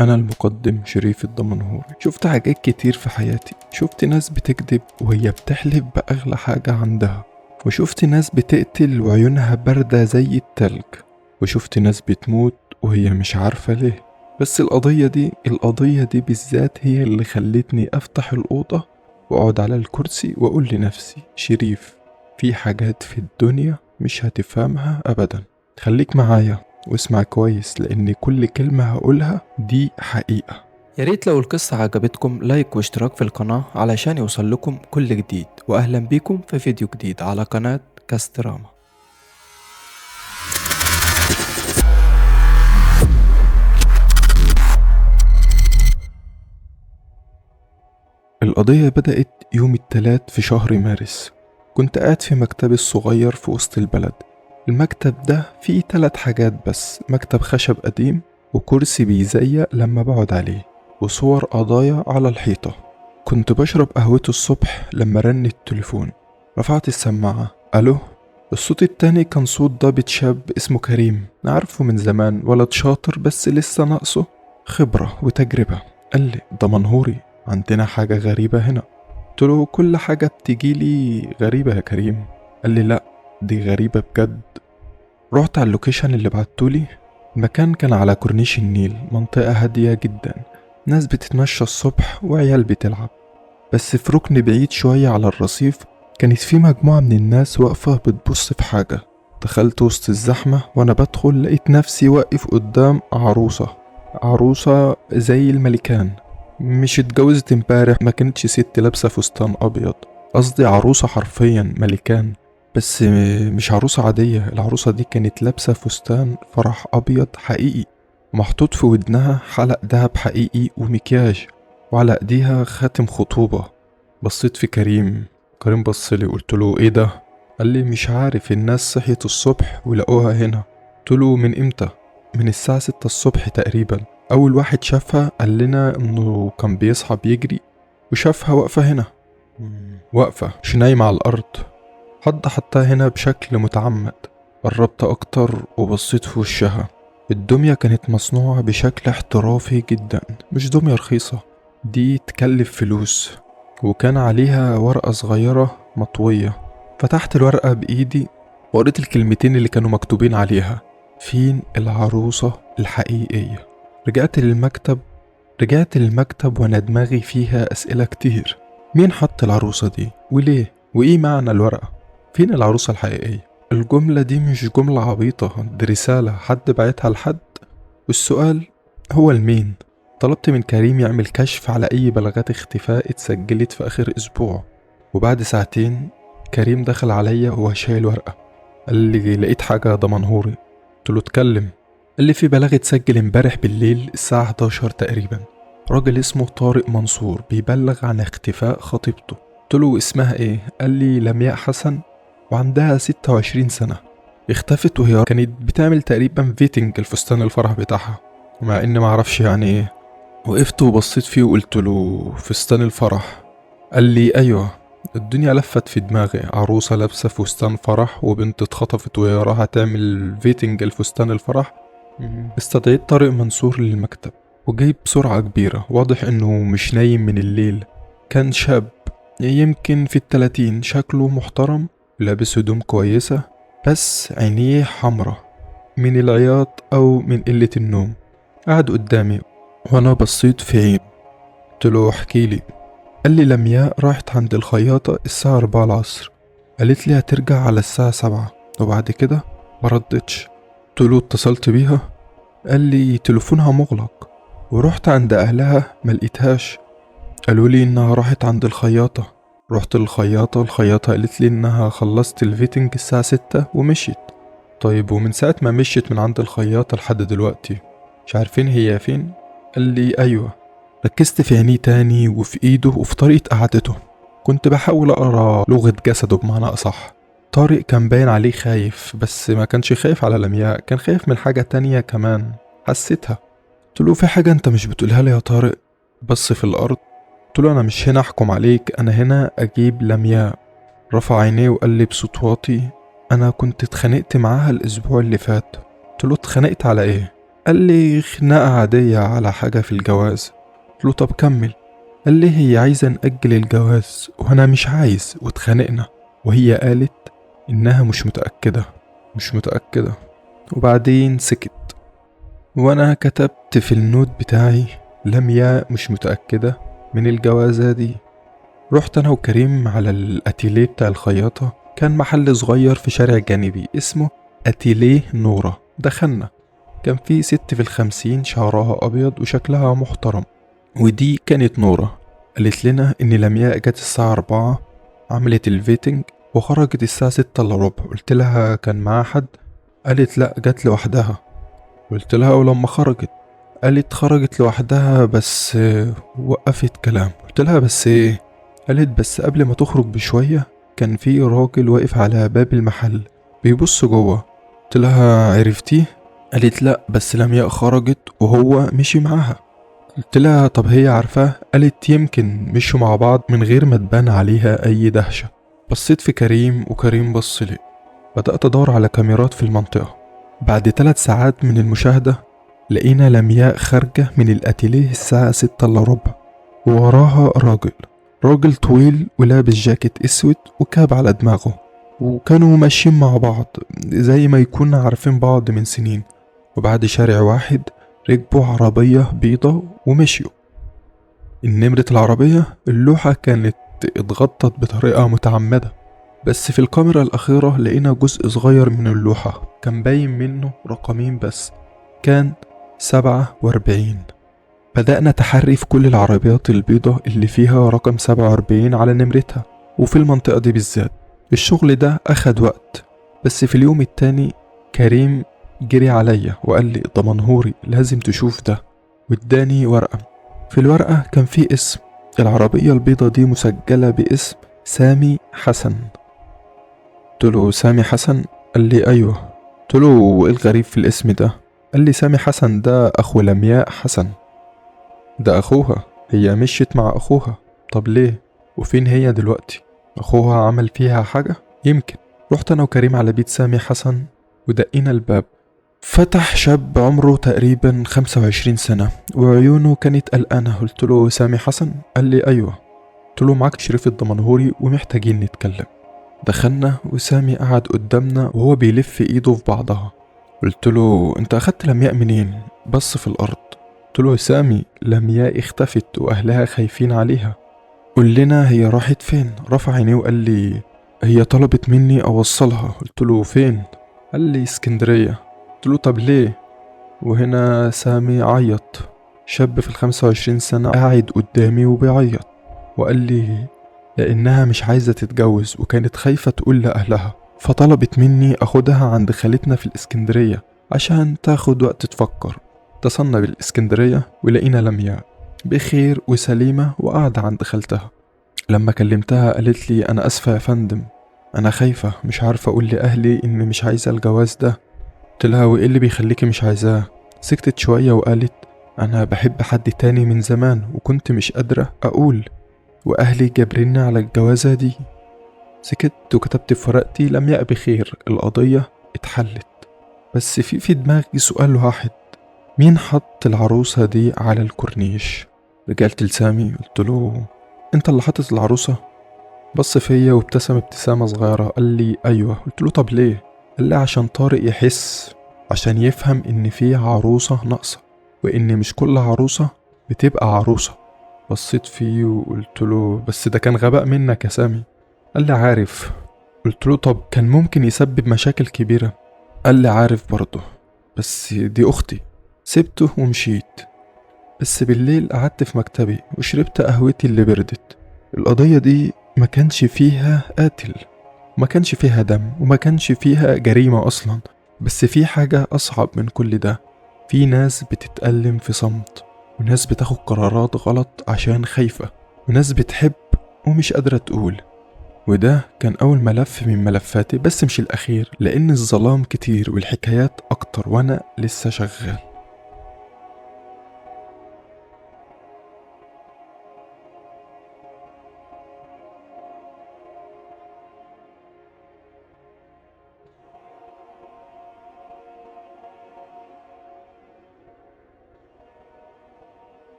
أنا المقدم شريف الدمنهوري. شفت حاجات كتير في حياتي. شفت ناس بتكذب وهي بتحلف بأغلى حاجة عندها، وشفت ناس بتقتل وعيونها باردة زي التلج، وشفت ناس بتموت وهي مش عارفة ليه. بس القضية دي بالذات هي اللي خلتني أفتح الأوضة وأقعد على الكرسي وأقول لنفسي: شريف، في حاجات في الدنيا مش هتفهمها أبدا. خليك معايا واسمع كويس، لأن كل كلمة هقولها دي حقيقة. يا ريت لو القصة عجبتكم لايك واشتراك في القناة علشان يوصل لكم كل جديد، وأهلا بيكم في فيديو جديد على قناة كاستراما. القضية بدأت يوم التلات في شهر مارس. كنت قاعد في مكتبي الصغير في وسط البلد. المكتب ده فيه 3 حاجات بس: مكتب خشب قديم، وكرسي بيزيق لما بقعد عليه، وصور قضايا على الحيطة. كنت بشرب قهوته الصبح لما رن التليفون. رفعت السماعة. ألو. الصوت التاني كان صوت ضابط شاب اسمه كريم، نعرفه من زمان، ولد شاطر بس لسه ناقصه خبرة وتجربة. قال لي: دمنهوري، عندنا حاجة غريبة هنا. قلتله: كل حاجة بتجيلي غريبة يا كريم. قال لي: لأ، دي غريبة بجد. رحت على اللوكيشن اللي بعتولي. المكان كان على كورنيش النيل، منطقة هادية جدا، ناس بتتمشى الصبح وعيال بتلعب. بس في ركن بعيد شوية على الرصيف كانت في مجموعة من الناس واقفة بتبص في حاجة. دخلت وسط الزحمة، وانا بدخل لقيت نفسي واقف قدام عروسة زي الملكان. مش اتجوزت امبارح، ما كانتش ست لابسة فستان ابيض. قصدي عروسة حرفيا ملكان. بس مش عروسة عادية، العروسة دي كانت لابسة فستان فرح ابيض حقيقي، محطوط في ودنها حلق دهب حقيقي ومكياج، وعلى ايديها خاتم خطوبة. بصيت في كريم بصلي. قلت له: ايه ده؟ قال لي: مش عارف، الناس صحيت الصبح ولقوها هنا. قلت له: من امتى؟ من الساعة 6 الصبح تقريبا. اول واحد شافها قال لنا انه كان بيصحى بيجري وشافها واقفة هنا، واقفة مش نايمة على الارض. حد حطها هنا بشكل متعمد. قربت اكتر وبصيت في وشها. الدمية كانت مصنوعة بشكل احترافي جدا، مش دمية رخيصة، دي تكلف فلوس. وكان عليها ورقة صغيرة مطوية. فتحت الورقة بإيدي وقريت الكلمتين اللي كانوا مكتوبين عليها: فين العروسة الحقيقية؟ رجعت للمكتب وانا دماغي فيها أسئلة كتير. مين حط العروسة دي؟ وليه؟ وإيه معنى الورقة؟ فين العروسة الحقيقية؟ الجملة دي مش جملة عبيطة، دي رسالة حد بعتها لحد. والسؤال هو المين. طلبت من كريم يعمل كشف على أي بلاغات اختفاء اتسجلت في آخر أسبوع. وبعد ساعتين كريم دخل عليا وهو شايل ورقة. قال لي: لقيت حاجة يا دمنهوري. قلت له: اتكلم. قال لي: في بلاغ اتسجل امبارح بالليل الساعة 11 تقريبا. راجل اسمه طارق منصور بيبلغ عن اختفاء خطيبته. قلت له: اسمها ايه؟ قال لي: لمياء حسن، وعندها 26 سنة. اختفت وهي كانت بتعمل تقريبا فيتنج الفستان الفرح بتاعها، مع اني معرفش يعني ايه. وقفت وبصيت فيه وقلت له: فستان الفرح؟ قال لي: ايوه. الدنيا لفت في دماغي، عروسة لابسة فستان فرح وبنت اتخطفت وهي رايحة تعمل فيتنج الفستان الفرح. استدعيت طارق منصور للمكتب وجاي بسرعة كبيرة. واضح انه مش نايم من الليل. كان شاب يمكن في 30، شكله محترم، لابس هدوم كويسة، بس عينيه حمرة من العياط او من قلة النوم. قعد قدامي وانا بصيت في عينه. قلت له: احكيلي. قال لي: لمياء راحت عند الخياطة الساعة 4 العصر، قالت لي هترجع على الساعة 7، وبعد كده مردتش. قلت له: اتصلت بيها؟ قال لي: تليفونها مغلق، ورحت عند اهلها ملقيتهاش، قالوا لي انها راحت عند الخياطة. رحت الخياطة قالت لي انها خلصت الفيتنج الساعة 6 ومشيت. طيب، ومن ساعة ما مشيت من عند الخياطة لحد دلوقتي مش عارفين هي فين؟ قال لي: ايوه. ركزت في عينيه تاني وفي ايده وفي طريقة قعدته. كنت بحاول اقرا لغة جسده بمعنى اصح. طارق كان باين عليه خايف، بس ما كانش خايف على لمياء، كان خايف من حاجة تانية كمان حسيتها. قلت له: في حاجة انت مش بتقولها لي يا طارق؟ بص في الارض. قلت له: انا مش هنا احكم عليك، انا هنا اجيب لمياء. رفع عينيه وقال لي بصوت واطي: انا كنت اتخانقت معاها الاسبوع اللي فات. قلت له: اتخانقت على ايه؟ قال لي خناقة عادية على حاجة في الجواز. قلت له طب كمل. قال لي هي عايزة نأجل الجواز وأنا مش عايز، واتخانقنا، وهي قالت إنها مش متأكدة. وبعدين سكت، وأنا كتبت في النوت بتاعي لمياء مش متأكدة من الجوازة دي. رحت أنا وكريم على الأتيليه بتاع الخياطة، كان محل صغير في شارع جانبي اسمه أتيليه نورة. دخلنا، كان في ست في 50 شعرها أبيض وشكلها محترم، ودي كانت نورة. قالت لنا إن لمياء جت الساعة 4، عملت الفيتنج وخرجت الساعة 6:15. قلت لها كان معاها حد؟ قالت لأ، جت لوحدها. قلت لها ولما خرجت؟ قالت خرجت لوحدها بس وقفت كلام. قلت لها بس ايه؟ قالت بس قبل ما تخرج بشوية كان في راجل واقف على باب المحل بيبص جوه. قلت لها عرفتيه؟ قالت لا، بس لمياء خرجت وهو مشي معاها. قلت لها طب هي عارفاه؟ قالت يمكن مشوا مع بعض من غير ما تبان عليها اي دهشة. بصيت في كريم وكريم بص لي. بدأت ادور على كاميرات في المنطقة. بعد 3 ساعات من المشاهدة لقينا لمياء خارجة من الأتيليه الساعة 6:15، ووراها راجل طويل ولابس جاكيت اسود وكاب على دماغه، وكانوا ماشيين مع بعض زي ما يكون عارفين بعض من سنين. وبعد شارع واحد ركبوا عربية بيضة ومشيوا. النمرة العربية اللوحة كانت اتغطت بطريقة متعمدة، بس في الكاميرا الأخيرة لقينا جزء صغير من اللوحة كان باين منه رقمين بس، كان 47. بدأنا تحري في كل العربيات البيضة اللي فيها رقم 47 على نمرتها، وفي المنطقة دي بالذات. الشغل ده أخد وقت، بس في اليوم التاني كريم جري عليا وقال لي ضمنهوري لازم تشوف ده، واداني ورقة. في الورقة كان في اسم العربية البيضة دي مسجلة باسم سامي حسن. قلت له سامي حسن؟ قال لي أيوه. قلت له إيه الغريب في الاسم ده؟ قال لي سامي حسن ده أخو لمياء حسن. ده أخوها، هي مشيت مع أخوها. طب ليه؟ وفين هي دلوقتي؟ أخوها عمل فيها حاجة؟ يمكن. رحت أنا وكريم على بيت سامي حسن ودقينا الباب. فتح شاب عمره تقريبا 25 سنة وعيونه كانت قلقانة. قلت له سامي حسن؟ قال لي أيوه. قلت له معاك شريف الدمنهوري ومحتاجين نتكلم. دخلنا وسامي قعد قدامنا وهو بيلف ايده في بعضها. قلت له انت اخدت لمياء منين؟ بص في الارض. قلت له سامي لمياء اختفت واهلها خايفين عليها، قول لنا هي راحت فين؟ رفع عينيه وقال لي هي طلبت مني اوصلها. قلت له فين؟ قال لي اسكندرية. قلت له طب ليه؟ وهنا سامي عيط. شاب في 25 سنة قاعد قدامي وبيعيط، وقال لي لأنها مش عايزة تتجوز وكانت خايفة تقول لأهلها، فطلبت مني أخدها عند خالتنا في الإسكندرية عشان تاخد وقت تفكر. اتصلنا بالإسكندرية ولقينا لمياء بخير وسليمة وقاعدة عند خالتها. لما كلمتها قالت لي أنا أسفة يا فندم، أنا خايفة مش عارفة أقول لأهلي إني مش عايزة الجواز ده. قلت لها وإيه اللي بيخليكي مش عايزاه؟ سكتت شوية وقالت أنا بحب حد تاني من زمان وكنت مش قادرة أقول، وأهلي جابريني على الجوازة دي. سكت وكتبت في ورقتي لمياء بخير، القضية اتحلت. بس في دماغي سؤال واحد، مين حط العروسة دي على الكورنيش؟ رجعت لسامي قلت له انت اللي حطت العروسة؟ بص فيا وابتسم ابتسامة صغيرة قال لي ايوه. قلت له طب ليه؟ قال لي عشان طارق يحس، عشان يفهم ان في عروسة ناقصة وان مش كل عروسة بتبقى عروسة. بصيت فيه وقلت له بس ده كان غباء منك يا سامي. قال لي عارف. قلت له طب كان ممكن يسبب مشاكل كبيرة. قال لي عارف برضه، بس دي أختي. سبته ومشيت. بس بالليل قعدت في مكتبي وشربت قهوتي اللي بردت. القضية دي ما كانش فيها قاتل، ما كانش فيها دم، وما كانش فيها جريمة أصلا. بس في حاجة أصعب من كل ده، في ناس بتتألم في صمت، وناس بتاخد قرارات غلط عشان خايفة، وناس بتحب ومش قادرة تقول. وده كان أول ملف من ملفاتي، بس مش الأخير، لأن الظلام كتير والحكايات أكتر وأنا لسه شغال.